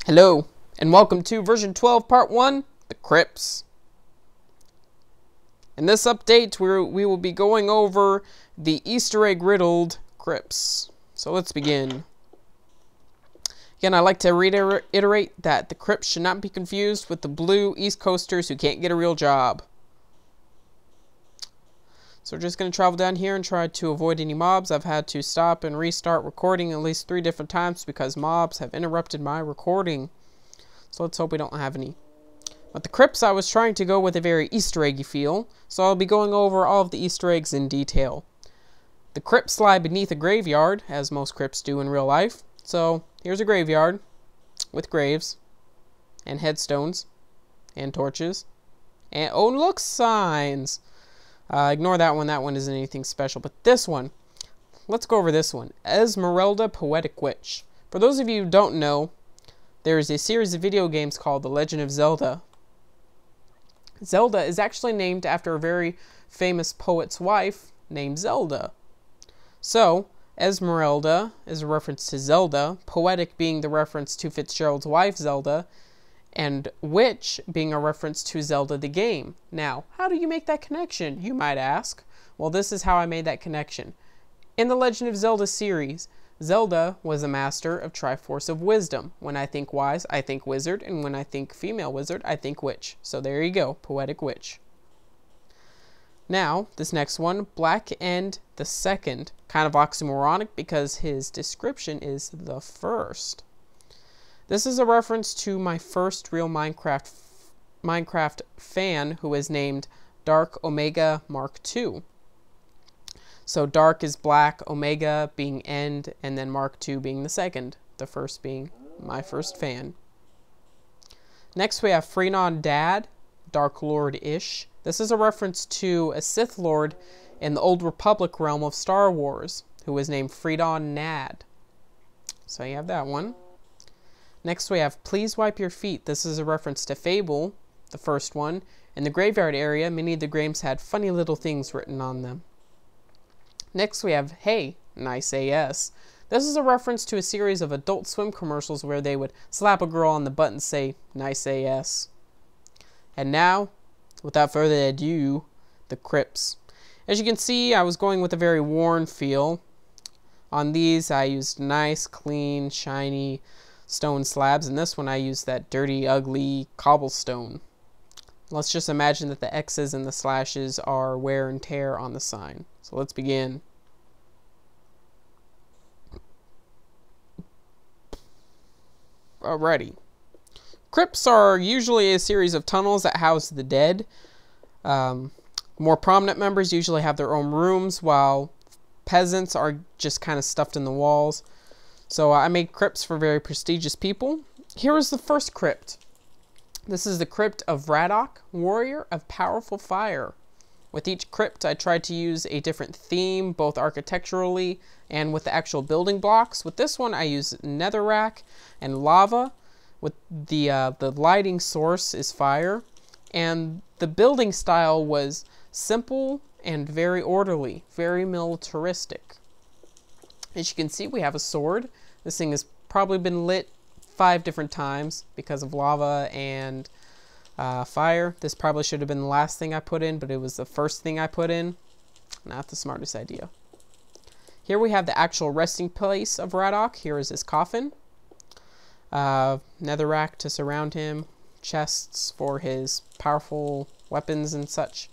Hello, and welcome to version 12, part 1, the Crypts. In this update, we will be going over the Easter egg riddled Crypts. So let's begin. Again, I'd like to reiterate that the Crypts should not be confused with the blue East Coasters who can't get a real job. So we're just going to travel down here and try to avoid any mobs. I've had to stop and restart recording at least 3 different times because mobs have interrupted my recording. So let's hope we don't have any. But the Crypts, I was trying to go with a very Easter eggy feel, so I'll be going over all of the Easter eggs in detail. The Crypts lie beneath a graveyard, as most Crypts do in real life. So here's a graveyard with graves and headstones and torches and oh look, signs. Ignore that one isn't anything special. But this one, let's go over this one. Esmeralda Poetic Witch. For those of you who don't know, there is a series of video games called The Legend of Zelda. Zelda is actually named after a very famous poet's wife named Zelda. So, Esmeralda is a reference to Zelda, Poetic being the reference to Fitzgerald's wife Zelda, and Witch being a reference to Zelda the game. Now, how do you make that connection, you might ask? Well, this is how I made that connection. In the Legend of Zelda series, Zelda was a master of Triforce of Wisdom. When I think wise, I think wizard, and when I think female wizard, I think witch. So there you go, Poetic Witch. Now, this next one, Black End the Second, kind of oxymoronic because his description is the first. This is a reference to my first real Minecraft fan who is named Dark Omega Mark II. So Dark is black, Omega being end, and then Mark II being the second, the first being my first fan. Next we have FreeMelons Dad, Dark Lord-ish. This is a reference to a Sith Lord in the Old Republic realm of Star Wars, who was named FreeMelons Nad. So you have that one. Next we have Please Wipe Your Feet. This is a reference to Fable, the first one. In the graveyard area, many of the graves had funny little things written on them. Next we have Hey, Nice AS. This is a reference to a series of Adult Swim commercials where they would slap a girl on the butt and say, Nice AS. And now, without further ado, the Crypts. As you can see, I was going with a very worn feel. On these, I used nice, clean, shiny stone slabs, and this one I used that dirty, ugly cobblestone. Let's just imagine that the X's and the slashes are wear and tear on the sign. So let's begin. Alrighty. Crypts are usually a series of tunnels that house the dead. More prominent members usually have their own rooms, while peasants are just kind of stuffed in the walls. So I made crypts for very prestigious people. Here is the first crypt. This is the crypt of Radok, warrior of powerful fire. With each crypt, I tried to use a different theme, both architecturally and with the actual building blocks. With this one, I used netherrack and lava. With the lighting source is fire, and the building style was simple and very orderly, very militaristic. As you can see, we have a sword. This thing has probably been lit 5 different times because of lava and fire. This probably should have been the last thing I put in, but it was the first thing I put in. Not the smartest idea. Here we have the actual resting place of Radok. Here is his coffin. Netherrack to surround him. Chests for his powerful weapons and such.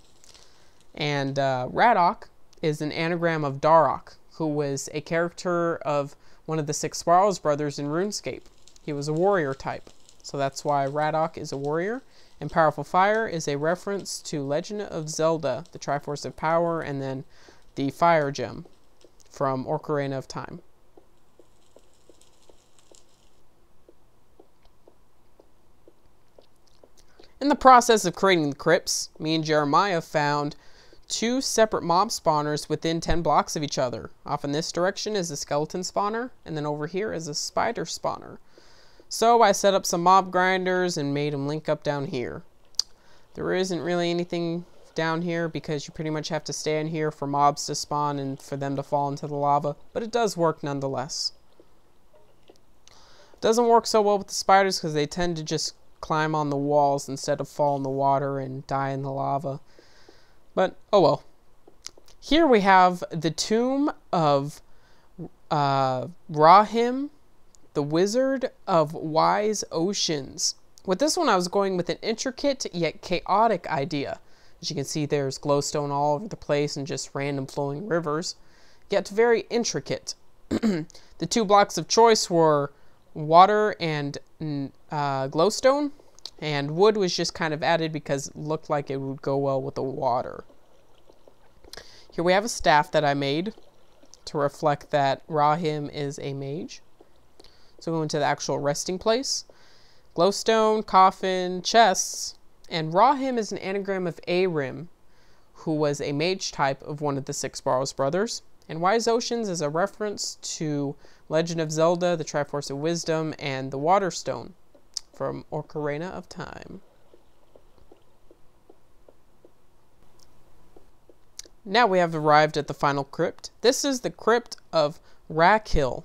And Radok is an anagram of Darok, who was a character of one of the 6 Sparrows brothers in RuneScape. He was a warrior type, so that's why Radok is a warrior. And Powerful Fire is a reference to Legend of Zelda, the Triforce of Power, and then the Fire Gem from Ocarina of Time. In the process of creating the crypts, me and Jeramiah found 2 separate mob spawners within 10 blocks of each other. Off in this direction is a skeleton spawner, and then over here is a spider spawner. So I set up some mob grinders and made them link up down here. There isn't really anything down here because you pretty much have to stay in here for mobs to spawn and for them to fall into the lava, but it does work nonetheless. Doesn't work so well with the spiders because they tend to just climb on the walls instead of fall in the water and die in the lava. But, oh well. Here we have the tomb of Rahim, the Wizard of Wise Oceans. With this one, I was going with an intricate yet chaotic idea. As you can see, there's glowstone all over the place and just random flowing rivers, yet very intricate. The two blocks of choice were water and glowstone, and wood was just kind of added because it looked like it would go well with the water. Here we have a staff that I made to reflect that Rahim is a mage. So going to the actual resting place. Glowstone, coffin, chests, and Rahim is an anagram of Arim, who was a mage type of one of the 6 Barrows brothers. And Wise Oceans is a reference to Legend of Zelda, the Triforce of Wisdom, and the Water Stone from Ocarina of Time. Now we have arrived at the final crypt. This is the crypt of Rakhil,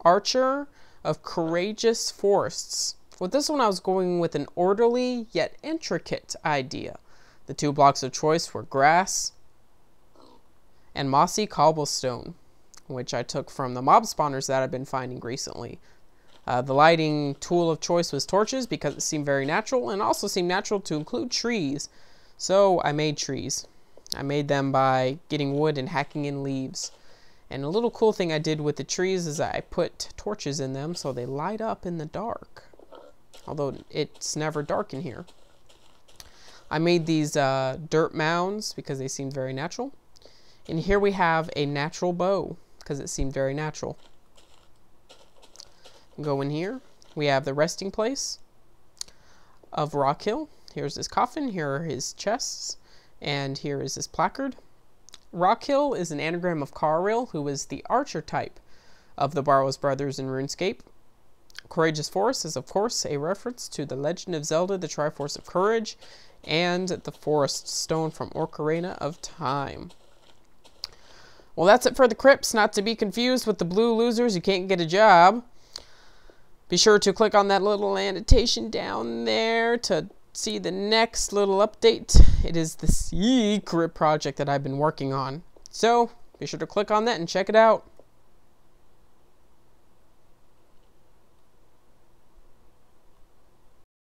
Archer of Courageous Forests. With this one, I was going with an orderly yet intricate idea. The 2 blocks of choice were grass and mossy cobblestone, which I took from the mob spawners that I've been finding recently. The lighting tool of choice was torches because it seemed very natural, and also seemed natural to include trees. So I made trees. I made them by getting wood and hacking in leaves. And a little cool thing I did with the trees is I put torches in them so they light up in the dark. Although it's never dark in here. I made these dirt mounds because they seemed very natural. And here we have a natural bow because it seemed very natural. Go in here. We have the resting place of Rakhil. Here's his coffin. Here are his chests. And here is his placard. Rakhil is an anagram of Karil, who is the archer type of the Barrows brothers in RuneScape. Courageous Forest is, of course, a reference to the Legend of Zelda, the Triforce of Courage, and the Forest Stone from Ocarina of Time. Well, that's it for the crypts, not to be confused with the blue losers who can't get a job. Be sure to click on that little annotation down there to see the next little update. It is the secret project that I've been working on. So, be sure to click on that and check it out.